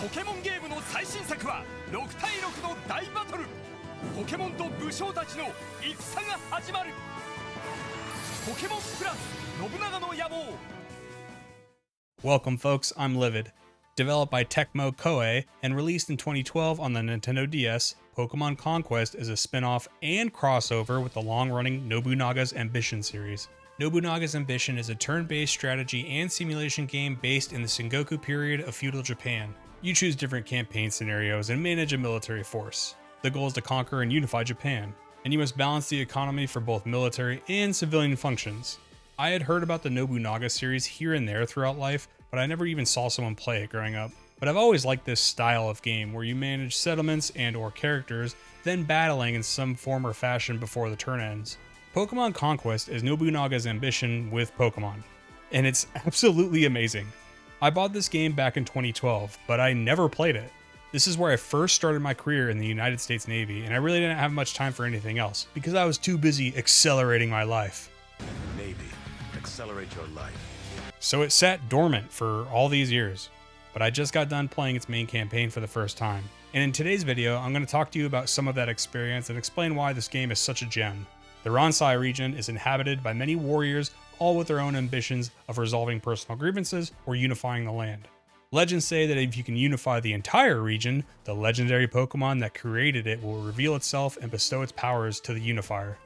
ポケモンゲームの最新作は6対6の大バトル。ポケモンと武将たちの戦が始まる。ポケモンプラス信長の野望。 Welcome folks, I'm Livvvid. Developed by Tecmo Koei and released in 2012 on the Nintendo DS, Pokémon Conquest is a spin-off and crossover with the long-running Nobunaga's Ambition series. Nobunaga's Ambition is a turn-based strategy and simulation game based in the Sengoku period of feudal Japan. You choose different campaign scenarios and manage a military force. The goal is to conquer and unify Japan, and you must balance the economy for both military and civilian functions. I had heard about the Nobunaga series here and there throughout life, but I never even saw someone play it growing up. But I've always liked this style of game where you manage settlements and or characters, then battling in some form or fashion before the turn ends. Pokémon Conquest is Nobunaga's Ambition with Pokémon, and it's absolutely amazing. I bought this game back in 2012, but I never played it. This is where I first started my career in the United States Navy, and I really didn't have much time for anything else, because I was too busy accelerating my life. Navy, accelerate your life. So it sat dormant for all these years, but I just got done playing its main campaign for the first time. And in today's video, I'm going to talk to you about some of that experience and explain why this game is such a gem. The Ransei region is inhabited by many warriors, all with their own ambitions of resolving personal grievances or unifying the land. Legends say that if you can unify the entire region, the legendary Pokemon that created it will reveal itself and bestow its powers to the unifier.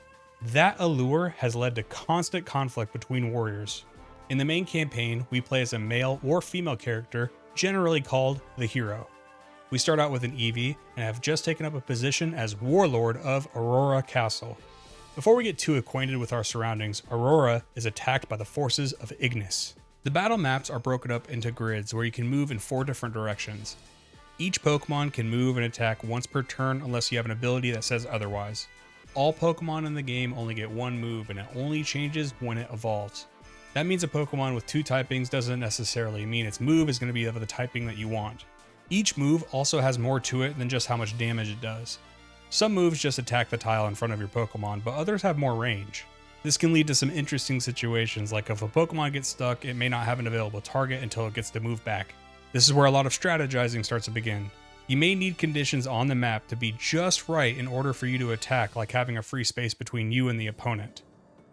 That allure has led to constant conflict between warriors. In the main campaign, we play as a male or female character, generally called the hero. We start out with an Eevee and have just taken up a position as Warlord of Aurora Castle. Before we get too acquainted with our surroundings, Aurora is attacked by the forces of Ignis. The battle maps are broken up into grids where you can move in 4 different directions. Each Pokemon can move and attack once per turn unless you have an ability that says otherwise. All Pokemon in the game only get one move and it only changes when it evolves. That means a Pokemon with 2 typings doesn't necessarily mean its move is going to be of the typing that you want. Each move also has more to it than just how much damage it does. Some moves just attack the tile in front of your Pokemon, but others have more range. This can lead to some interesting situations, like if a Pokemon gets stuck, it may not have an available target until it gets to move back. This is where a lot of strategizing starts to begin. You may need conditions on the map to be just right in order for you to attack, like having a free space between you and the opponent.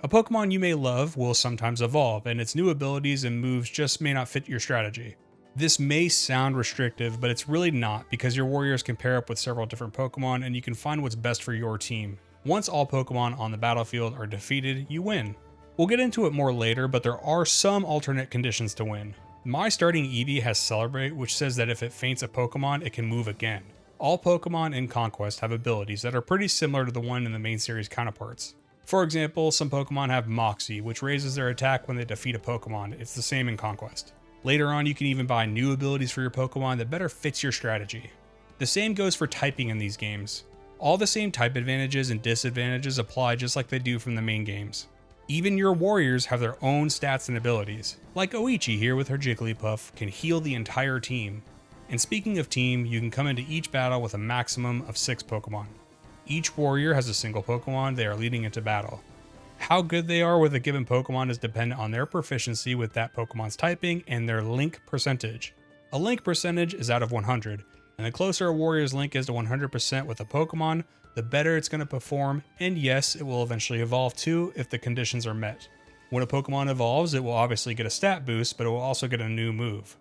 A Pokemon you may love will sometimes evolve, and its new abilities and moves just may not fit your strategy. This may sound restrictive, but it's really not, because your warriors can pair up with several different Pokemon and you can find what's best for your team. Once all Pokemon on the battlefield are defeated, you win. We'll get into it more later, but there are some alternate conditions to win. My starting Eevee has Celebrate, which says that if it faints a Pokemon, it can move again. All Pokemon in Conquest have abilities that are pretty similar to the one in the main series counterparts. For example, some Pokemon have Moxie, which raises their attack when they defeat a Pokemon. It's the same in Conquest. Later on, you can even buy new abilities for your Pokemon that better fits your strategy. The same goes for typing in these games. All the same type advantages and disadvantages apply just like they do from the main games. Even your warriors have their own stats and abilities. Like Oichi here with her Jigglypuff can heal the entire team. And speaking of team, you can come into each battle with a maximum of 6 Pokemon. Each warrior has a single Pokemon they are leading into battle. How good they are with a given Pokemon is dependent on their proficiency with that Pokemon's typing and their link percentage. A link percentage is out of 100, and the closer a warrior's link is to 100% with a Pokemon, the better it's going to perform, and yes, it will eventually evolve too if the conditions are met. When a Pokemon evolves, it will obviously get a stat boost, but it will also get a new move.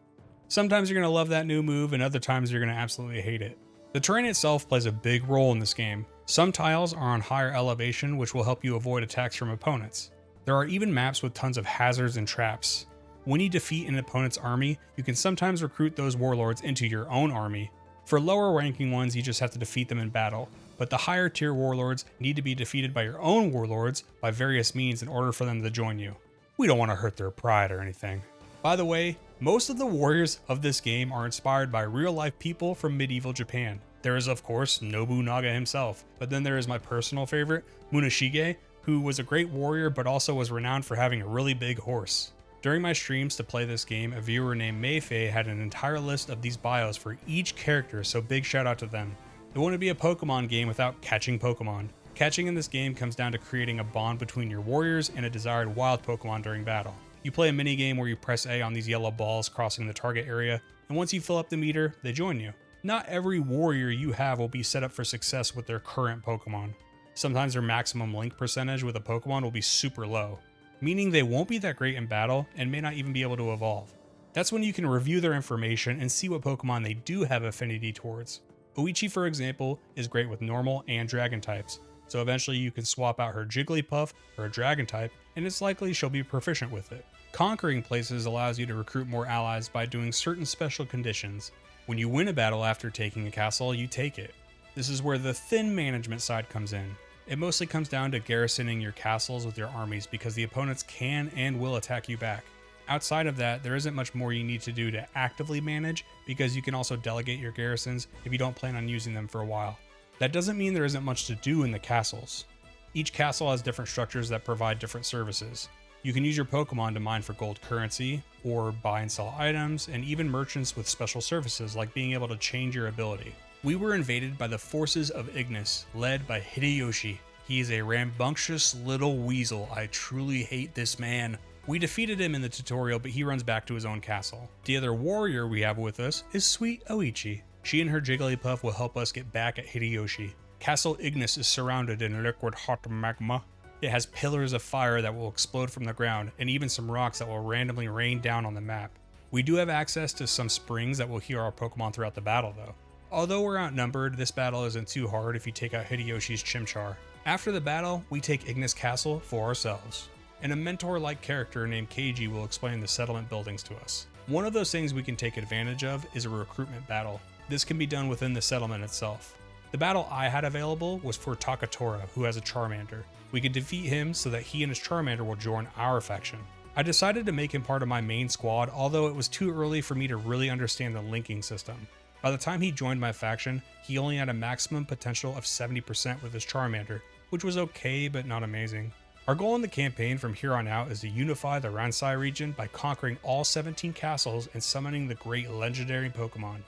Sometimes you're going to love that new move, and other times you're going to absolutely hate it. The terrain itself plays a big role in this game. Some tiles are on higher elevation, which will help you avoid attacks from opponents. There are even maps with tons of hazards and traps. When you defeat an opponent's army, you can sometimes recruit those warlords into your own army. For lower ranking ones, you just have to defeat them in battle, but the higher tier warlords need to be defeated by your own warlords by various means in order for them to join you. We don't want to hurt their pride or anything. By the way, most of the warriors of this game are inspired by real life people from medieval Japan. There is of course Nobunaga himself, but then there is my personal favorite, Muneshige, who was a great warrior but also was renowned for having a really big horse. During my streams to play this game, a viewer named Mayfay had an entire list of these bios for each character, so big shout out to them. It wouldn't be a Pokemon game without catching Pokemon. Catching in this game comes down to creating a bond between your warriors and a desired wild Pokemon during battle. You play a minigame where you press A on these yellow balls crossing the target area, and and once you fill up the meter, they join you. Not every warrior you have will be set up for success with their current Pokemon. Sometimes their maximum link percentage with a Pokemon will be super low, meaning they won't be that great in battle and may not even be able to evolve. That's when you can review their information and see what Pokemon they do have affinity towards. Oichi, for example, is great with normal and dragon types, so eventually you can swap out her Jigglypuff for a dragon type, and it's likely she'll be proficient with it. Conquering places allows you to recruit more allies by doing certain special conditions. When you win a battle after taking a castle, you take it. This is where the thin management side comes in. It mostly comes down to garrisoning your castles with your armies because the opponents can and will attack you back. Outside of that, there isn't much more you need to do to actively manage because you can also delegate your garrisons if you don't plan on using them for a while. That doesn't mean there isn't much to do in the castles. Each castle has different structures that provide different services. You can use your Pokemon to mine for gold currency, or buy and sell items, and even merchants with special services like being able to change your ability. We were invaded by the forces of Ignis, led by Hideyoshi. He is a rambunctious little weasel. I truly hate this man. We defeated him in the tutorial, but he runs back to his own castle. The other warrior we have with us is sweet Oichi. She and her Jigglypuff will help us get back at Hideyoshi. Castle Ignis is surrounded in liquid hot magma. It has pillars of fire that will explode from the ground, and even some rocks that will randomly rain down on the map. We do have access to some springs that will heal our Pokemon throughout the battle though. Although we're outnumbered, this battle isn't too hard if you take out Hideyoshi's Chimchar. After the battle, we take Ignis Castle for ourselves, and a mentor-like character named Keiji will explain the settlement buildings to us. One of those things we can take advantage of is a recruitment battle. This can be done within the settlement itself. The battle I had available was for Takatora, who has a Charmander. We could defeat him so that he and his Charmander will join our faction. I decided to make him part of my main squad, although it was too early for me to really understand the linking system. By the time he joined my faction, he only had a maximum potential of 70% with his Charmander, which was okay but not amazing. Our goal in the campaign from here on out is to unify the Ransei region by conquering all 17 castles and summoning the great legendary Pokemon.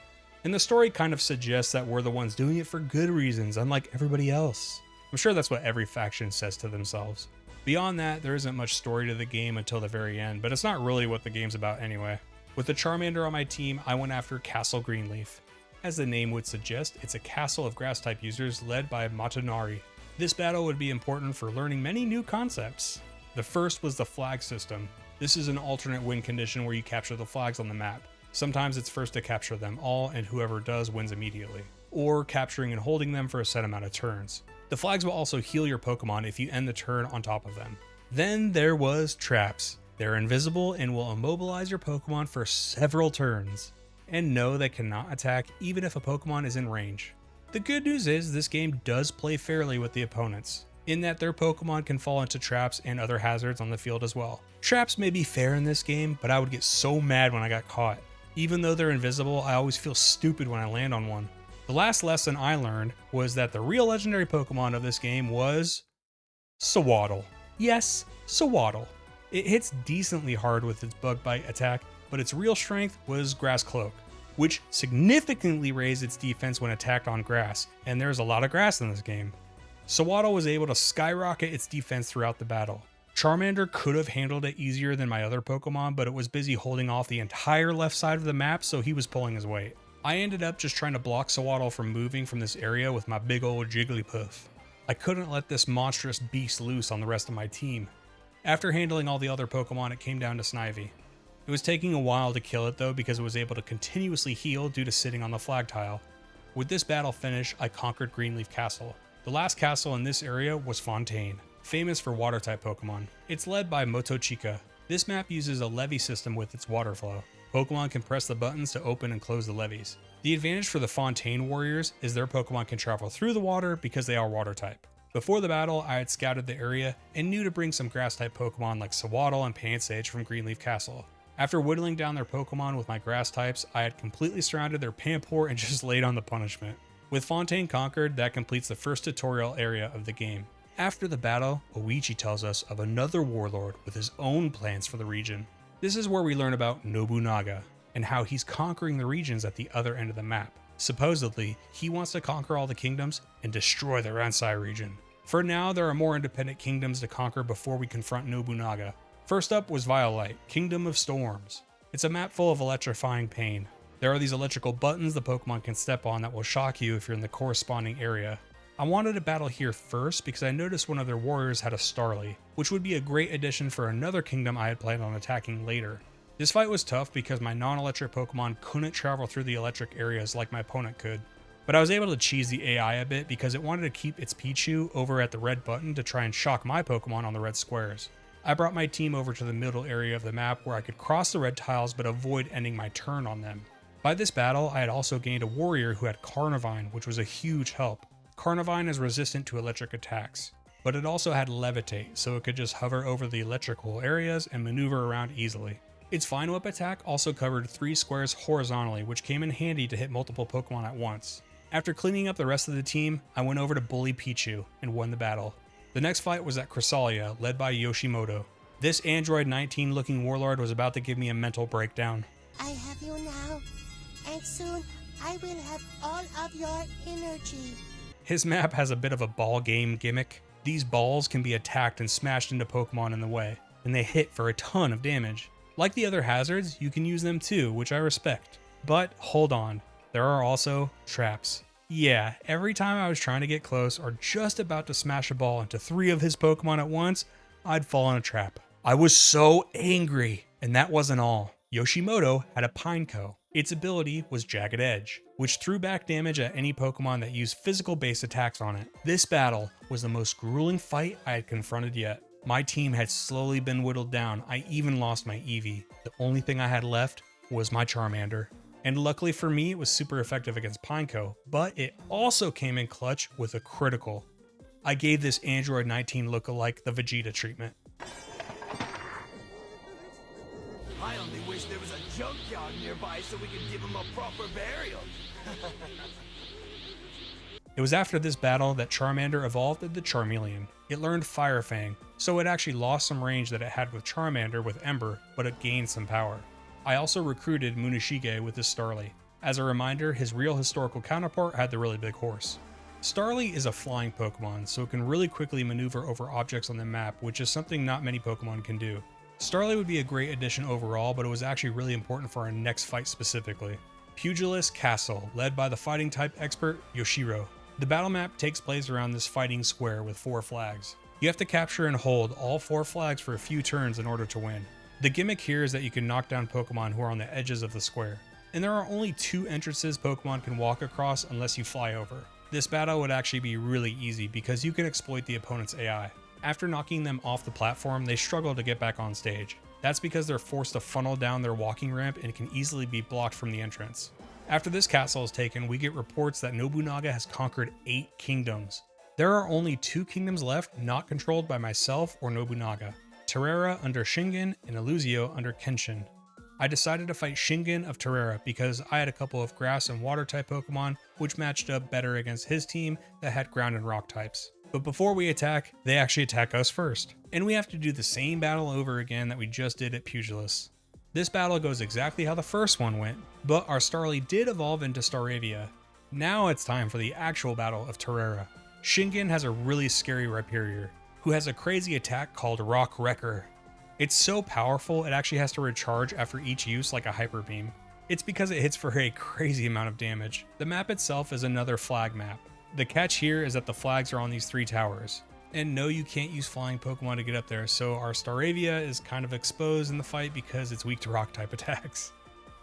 And the story kind of suggests that we're the ones doing it for good reasons, unlike everybody else. I'm sure that's what every faction says to themselves. Beyond that, there isn't much story to the game until the very end, but it's not really what the game's about anyway. With the Charmander on my team, I went after Castle Greenleaf. As the name would suggest, it's a castle of grass type users led by Matanari. This battle would be important for learning many new concepts. The first was the flag system. This is an alternate win condition where you capture the flags on the map. Sometimes it's first to capture them all, and whoever does wins immediately, or capturing and holding them for a set amount of turns. The flags will also heal your Pokemon if you end the turn on top of them. Then there was traps. They're invisible and will immobilize your Pokemon for several turns. And no, they cannot attack even if a Pokemon is in range. The good news is this game does play fairly with the opponents, in that their Pokemon can fall into traps and other hazards on the field as well. Traps may be fair in this game, but I would get so mad when I got caught. Even though they're invisible, I always feel stupid when I land on one. The last lesson I learned was that the real legendary Pokemon of this game was Sewaddle. Yes, Sewaddle. It hits decently hard with its bug bite attack, but its real strength was Grass Cloak, which significantly raised its defense when attacked on grass, and there's a lot of grass in this game. Sewaddle was able to skyrocket its defense throughout the battle. Charmander could have handled it easier than my other Pokemon, but it was busy holding off the entire left side of the map, so he was pulling his weight. I ended up just trying to block Sewaddle from moving from this area with my big old Jigglypuff. I couldn't let this monstrous beast loose on the rest of my team. After handling all the other Pokemon, it came down to Snivy. It was taking a while to kill it though because it was able to continuously heal due to sitting on the flag tile. With this battle finish, I conquered Greenleaf Castle. The last castle in this area was Fontaine, famous for water type Pokemon. It's led by Motochika. This map uses a levee system with its water flow. Pokemon can press the buttons to open and close the levees. The advantage for the Fontaine warriors is their Pokemon can travel through the water because they are water type. Before the battle, I had scouted the area and knew to bring some grass type Pokemon like Sewaddle and Pansage from Greenleaf Castle. After whittling down their Pokemon with my grass types, I had completely surrounded their Pampor and just laid on the punishment. With Fontaine conquered, that completes the first tutorial area of the game. After the battle, Oichi tells us of another warlord with his own plans for the region. This is where we learn about Nobunaga and how he's conquering the regions at the other end of the map. Supposedly, he wants to conquer all the kingdoms and destroy the Ransei region. For now, there are more independent kingdoms to conquer before we confront Nobunaga. First up was Violite, Kingdom of Storms. It's a map full of electrifying pain. There are these electrical buttons the Pokemon can step on that will shock you if you're in the corresponding area. I wanted to battle here first because I noticed one of their warriors had a Starly, which would be a great addition for another kingdom I had planned on attacking later. This fight was tough because my non-electric Pokemon couldn't travel through the electric areas like my opponent could. But I was able to cheese the AI a bit because it wanted to keep its Pichu over at the red button to try and shock my Pokemon on the red squares. I brought my team over to the middle area of the map where I could cross the red tiles but avoid ending my turn on them. By this battle, I had also gained a warrior who had Carnivine, which was a huge help. Carnivine is resistant to electric attacks, but it also had Levitate, so it could just hover over the electrical areas and maneuver around easily. Its Vine Whip attack also covered 3 squares horizontally, which came in handy to hit multiple Pokemon at once. After cleaning up the rest of the team, I went over to bully Pichu and won the battle. The next fight was at Chrysalia, led by Yoshimoto. This Android 19 looking warlord was about to give me a mental breakdown. I have you now, and soon I will have all of your energy. His map has a bit of a ball game gimmick. These balls can be attacked and smashed into Pokemon in the way, and they hit for a ton of damage. Like the other hazards, you can use them too, which I respect. But hold on, there are also traps. Yeah, every time I was trying to get close or just about to smash a ball into 3 of his Pokemon at once, I'd fall in a trap. I was so angry, and that wasn't all. Yoshimoto had a Pineco. Its ability was Jagged Edge, which threw back damage at any Pokemon that used physical based attacks on it. This battle was the most grueling fight I had confronted yet. My team had slowly been whittled down. I even lost my Eevee. The only thing I had left was my Charmander. And luckily for me, it was super effective against Pineco, but it also came in clutch with a critical. I gave this Android 19 lookalike the Vegeta treatment. I only wish there was a junkyard nearby so we could give him a proper burial. It was after this battle that Charmander evolved into Charmeleon. It learned Fire Fang, so it actually lost some range that it had with Charmander with Ember, but it gained some power. I also recruited Munashige with his Starly. As a reminder, his real historical counterpart had the really big horse. Starly is a flying Pokemon, so it can really quickly maneuver over objects on the map, which is something not many Pokemon can do. Starly would be a great addition overall, but it was actually really important for our next fight specifically. Pugilist Castle, led by the fighting type expert Yoshiro. The battle map takes place around this fighting square with 4 flags. You have to capture and hold all 4 flags for a few turns in order to win. The gimmick here is that you can knock down Pokemon who are on the edges of the square. And there are only 2 entrances Pokemon can walk across unless you fly over. This battle would actually be really easy because you can exploit the opponent's AI. After knocking them off the platform, they struggle to get back on stage. That's because they're forced to funnel down their walking ramp and can easily be blocked from the entrance. After this castle is taken, we get reports that Nobunaga has conquered 8 kingdoms. There are only 2 kingdoms left not controlled by myself or Nobunaga. Terrera under Shingen and Illusio under Kenshin. I decided to fight Shingen of Terrera because I had a couple of grass and water type Pokemon which matched up better against his team that had ground and rock types. But before we attack, they actually attack us first. And we have to do the same battle over again that we just did at Pugilist. This battle goes exactly how the first one went, but our Starly did evolve into Staravia. Now it's time for the actual battle of Terrera. Shingen has a really scary Rhyperior, who has a crazy attack called Rock Wrecker. It's so powerful it actually has to recharge after each use like a Hyper Beam. It's because it hits for a crazy amount of damage. The map itself is another flag map. The catch here is that the flags are on these 3 towers. And no, you can't use flying Pokemon to get up there, so our Staravia is kind of exposed in the fight because it's weak to rock type attacks.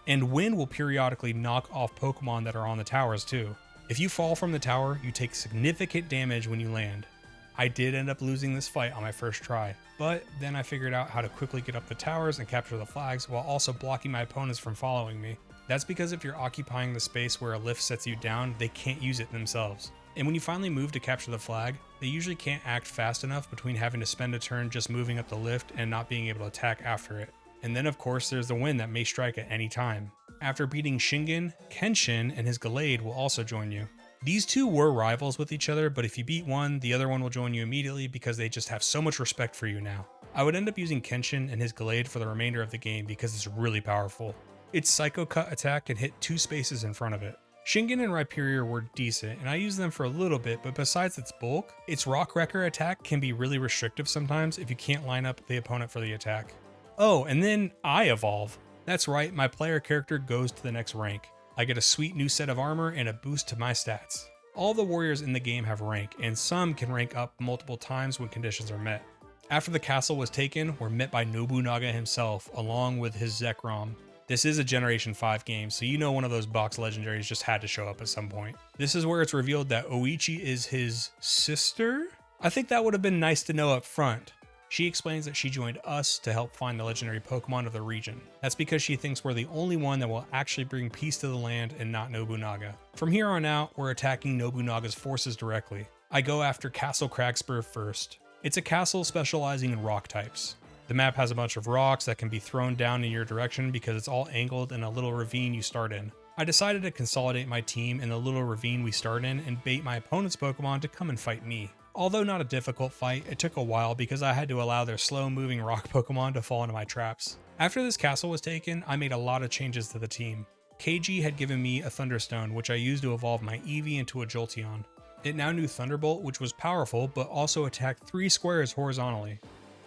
And wind will periodically knock off Pokemon that are on the towers too. If you fall from the tower, you take significant damage when you land. I did end up losing this fight on my first try, but then I figured out how to quickly get up the towers and capture the flags while also blocking my opponents from following me. That's because if you're occupying the space where a lift sets you down, they can't use it themselves. And when you finally move to capture the flag, they usually can't act fast enough between having to spend a turn just moving up the lift and not being able to attack after it. And then of course there's the wind that may strike at any time. After beating Shingen, Kenshin and his Gallade will also join you. These 2 were rivals with each other, but if you beat one, the other one will join you immediately because they just have so much respect for you now. I would end up using Kenshin and his Gallade for the remainder of the game because it's really powerful. Its Psycho Cut attack can hit 2 spaces in front of it. Shingen and Rhyperior were decent, and I used them for a little bit, but besides its bulk, its Rock Wrecker attack can be really restrictive sometimes if you can't line up the opponent for the attack. Oh, and then I evolve. That's right, my player character goes to the next rank. I get a sweet new set of armor and a boost to my stats. All the warriors in the game have rank, and some can rank up multiple times when conditions are met. After the castle was taken, we're met by Nobunaga himself, along with his Zekrom. This is a Generation 5 game, so you know one of those box legendaries just had to show up at some point. This is where it's revealed that Oichi is his sister? I think that would have been nice to know up front. She explains that she joined us to help find the legendary Pokemon of the region. That's because she thinks we're the only one that will actually bring peace to the land and not Nobunaga. From here on out, we're attacking Nobunaga's forces directly. I go after Castle Cragspur first. It's a castle specializing in rock types. The map has a bunch of rocks that can be thrown down in your direction because it's all angled in a little ravine you start in. I decided to consolidate my team in the little ravine we start in and bait my opponent's Pokemon to come and fight me. Although not a difficult fight, it took a while because I had to allow their slow-moving rock Pokemon to fall into my traps. After this castle was taken, I made a lot of changes to the team. KG had given me a Thunderstone, which I used to evolve my Eevee into a Jolteon. It now knew Thunderbolt, which was powerful, but also attacked 3 squares horizontally.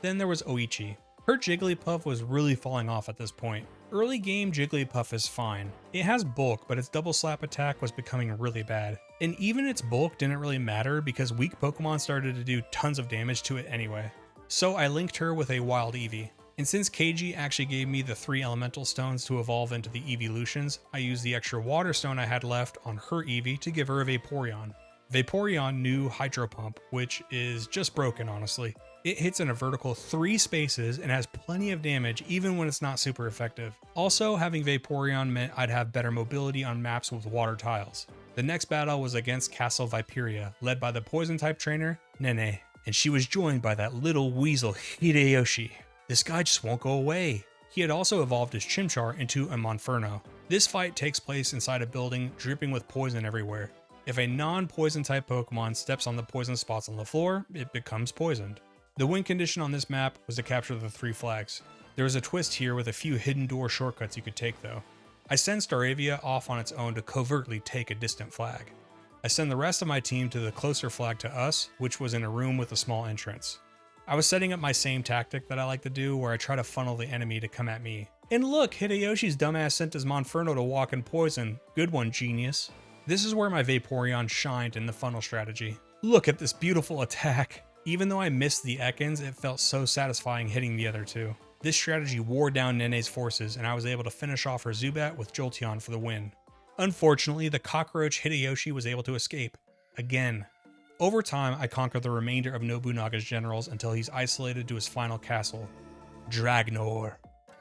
Then there was Oichi. Her Jigglypuff was really falling off at this point. Early game Jigglypuff is fine. It has bulk, but its double slap attack was becoming really bad. And even its bulk didn't really matter because weak Pokemon started to do tons of damage to it anyway. So I linked her with a Wild Eevee. And since KG actually gave me the 3 Elemental Stones to evolve into the Eeveelutions, I used the extra Water Stone I had left on her Eevee to give her a Vaporeon. Vaporeon knew Hydro Pump, which is just broken honestly. It hits in a vertical 3 spaces and has plenty of damage even when it's not super effective. Also, having Vaporeon meant I'd have better mobility on maps with water tiles. The next battle was against Castle Viperia, led by the poison type trainer, Nene, and she was joined by that little weasel Hideyoshi. This guy just won't go away. He had also evolved his Chimchar into a Monferno. This fight takes place inside a building dripping with poison everywhere. If a non-poison type Pokemon steps on the poison spots on the floor, it becomes poisoned. The win condition on this map was to capture the 3 flags. There was a twist here with a few hidden door shortcuts you could take though. I send Staravia off on its own to covertly take a distant flag. I send the rest of my team to the closer flag to us, which was in a room with a small entrance. I was setting up my same tactic that I like to do where I try to funnel the enemy to come at me. And look, Hideyoshi's dumbass sent his Monferno to walk in poison. Good one, genius. This is where my Vaporeon shined in the funnel strategy. Look at this beautiful attack. Even though I missed the Ekans, it felt so satisfying hitting the other 2. This strategy wore down Nene's forces and I was able to finish off her Zubat with Jolteon for the win. Unfortunately, the cockroach Hideyoshi was able to escape. Again. Over time, I conquered the remainder of Nobunaga's generals until he's isolated to his final castle, Dragnor,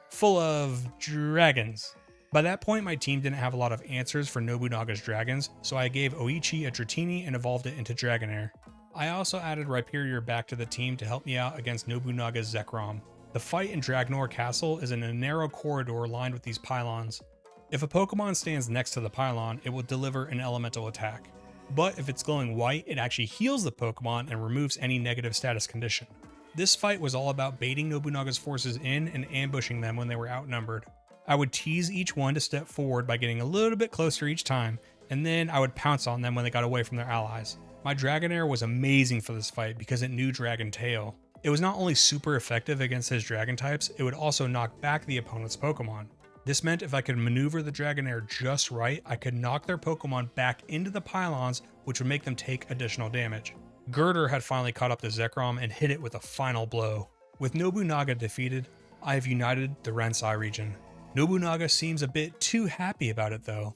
full of dragons. By that point, my team didn't have a lot of answers for Nobunaga's dragons, so I gave Oichi a Dratini and evolved it into Dragonair. I also added Rhyperior back to the team to help me out against Nobunaga's Zekrom. The fight in Dragnor Castle is in a narrow corridor lined with these pylons. If a Pokemon stands next to the pylon, it will deliver an elemental attack. But if it's glowing white, it actually heals the Pokemon and removes any negative status condition. This fight was all about baiting Nobunaga's forces in and ambushing them when they were outnumbered. I would tease each one to step forward by getting a little bit closer each time, and then I would pounce on them when they got away from their allies. My Dragonair was amazing for this fight because it knew Dragon Tail. It was not only super effective against his Dragon types, it would also knock back the opponent's Pokemon. This meant if I could maneuver the Dragonair just right, I could knock their Pokemon back into the pylons, which would make them take additional damage. Girder had finally caught up to Zekrom and hit it with a final blow. With Nobunaga defeated, I have united the Ransei region. Nobunaga seems a bit too happy about it though.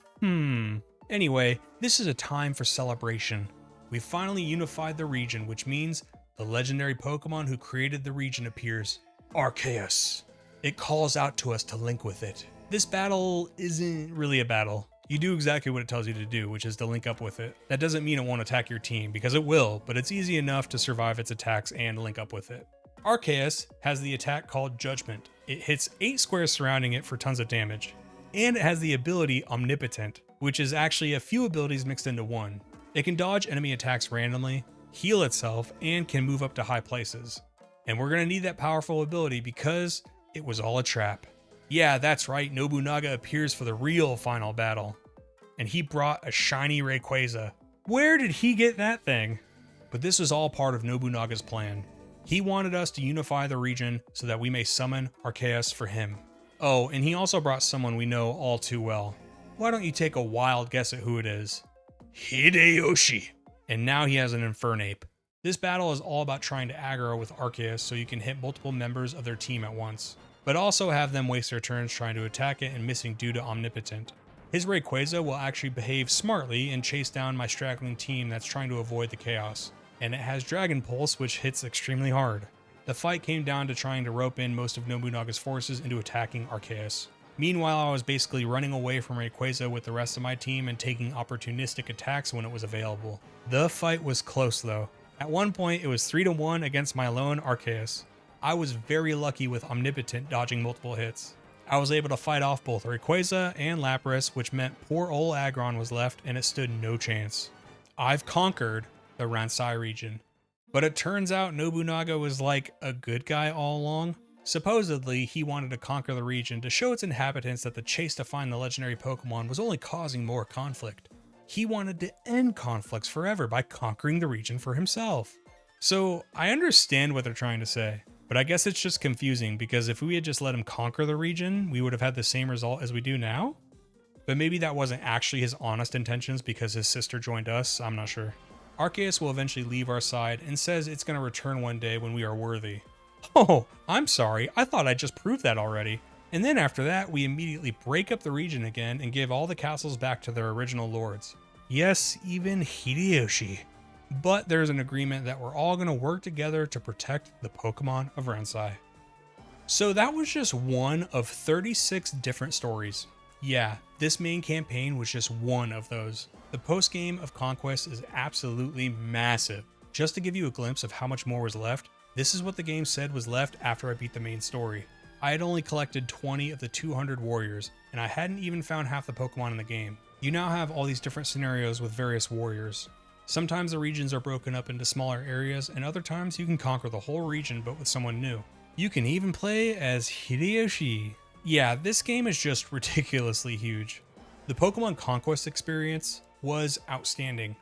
Anyway, this is a time for celebration. We finally unified the region, which means the legendary Pokemon who created the region appears, Arceus. It calls out to us to link with it. This battle isn't really a battle. You do exactly what it tells you to do, which is to link up with it. That doesn't mean it won't attack your team, because it will, but it's easy enough to survive its attacks and link up with it. Arceus has the attack called Judgment. It hits 8 squares surrounding it for tons of damage. And it has the ability Omnipotent, which is actually a few abilities mixed into one. It can dodge enemy attacks randomly, heal itself, and can move up to high places. And we're going to need that powerful ability because it was all a trap. Yeah, that's right, Nobunaga appears for the real final battle. And he brought a shiny Rayquaza. Where did he get that thing? But this was all part of Nobunaga's plan. He wanted us to unify the region so that we may summon Arceus for him. Oh, and he also brought someone we know all too well. Why don't you take a wild guess at who it is? Hideyoshi. And now he has an Infernape. This battle is all about trying to aggro with Arceus so you can hit multiple members of their team at once, but also have them waste their turns trying to attack it and missing due to Omnipotent. His Rayquaza will actually behave smartly and chase down my straggling team that's trying to avoid the chaos, and it has Dragon Pulse, which hits extremely hard. The fight came down to trying to rope in most of Nobunaga's forces into attacking Arceus. Meanwhile, I was basically running away from Rayquaza with the rest of my team and taking opportunistic attacks when it was available. The fight was close though. At one point, it was 3-1 against my lone Arceus. I was very lucky with Omnipotent dodging multiple hits. I was able to fight off both Rayquaza and Lapras, which meant poor old Aggron was left and it stood no chance. I've conquered the Ransei region. But it turns out Nobunaga was like a good guy all along. Supposedly, he wanted to conquer the region to show its inhabitants that the chase to find the legendary Pokemon was only causing more conflict. He wanted to end conflicts forever by conquering the region for himself. So I understand what they're trying to say, but I guess it's just confusing because if we had just let him conquer the region, we would have had the same result as we do now? But maybe that wasn't actually his honest intentions because his sister joined us, I'm not sure. Arceus will eventually leave our side and says it's going to return one day when we are worthy. Oh, I'm sorry, I thought I just proved that already. And then after that, we immediately break up the region again and give all the castles back to their original lords. Yes, even Hideyoshi. But there's an agreement that we're all going to work together to protect the Pokemon of Ransei. So that was just one of 36 different stories. Yeah, this main campaign was just one of those. The post-game of Conquest is absolutely massive. Just to give you a glimpse of how much more was left, this is what the game said was left after I beat the main story. I had only collected 20 of the 200 warriors, and I hadn't even found half the Pokemon in the game. You now have all these different scenarios with various warriors. Sometimes the regions are broken up into smaller areas, and other times you can conquer the whole region but with someone new. You can even play as Hideyoshi. Yeah, this game is just ridiculously huge. The Pokemon Conquest experience was outstanding.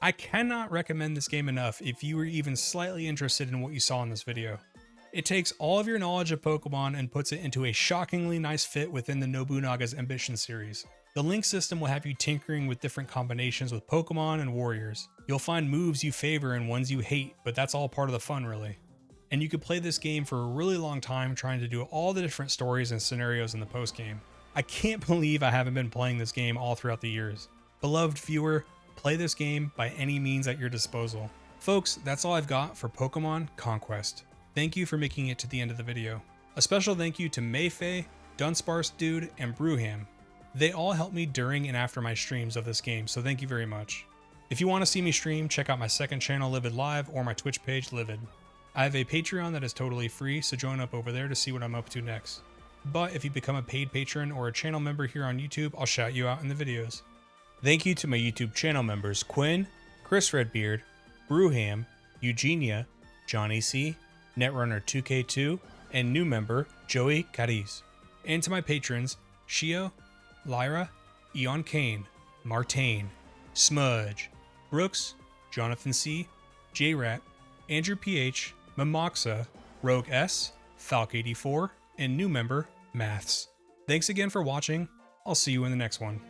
I cannot recommend this game enough if you were even slightly interested in what you saw in this video. It takes all of your knowledge of Pokemon and puts it into a shockingly nice fit within the Nobunaga's Ambition series. The link system will have you tinkering with different combinations with Pokemon and warriors. You'll find moves you favor and ones you hate, but that's all part of the fun really. And you could play this game for a really long time trying to do all the different stories and scenarios in the post game. I can't believe I haven't been playing this game all throughout the years. Beloved viewer, play this game by any means at your disposal. Folks, that's all I've got for Pokemon Conquest. Thank you for making it to the end of the video. A special thank you to Mayfay, Dunsparcedude, and Brewham. They all helped me during and after my streams of this game, so thank you very much. If you want to see me stream, check out my second channel Livvvid Live or my Twitch page Livvvid. I have a Patreon that is totally free, so join up over there to see what I'm up to next. But if you become a paid patron or a channel member here on YouTube, I'll shout you out in the videos. Thank you to my YouTube channel members Quinn, Chris Redbeard, Brewham, Eugenia, Johnny C, Netrunner 2K2, and new member Joey Cadiz. And to my patrons Shio, Lyra, Eon Kane, Martane, Smudge, Brooks, Jonathan C, J-Rat, Andrew PH, Mamoxa, Rogue S, Falk84, and new member Maths. Thanks again for watching. I'll see you in the next one.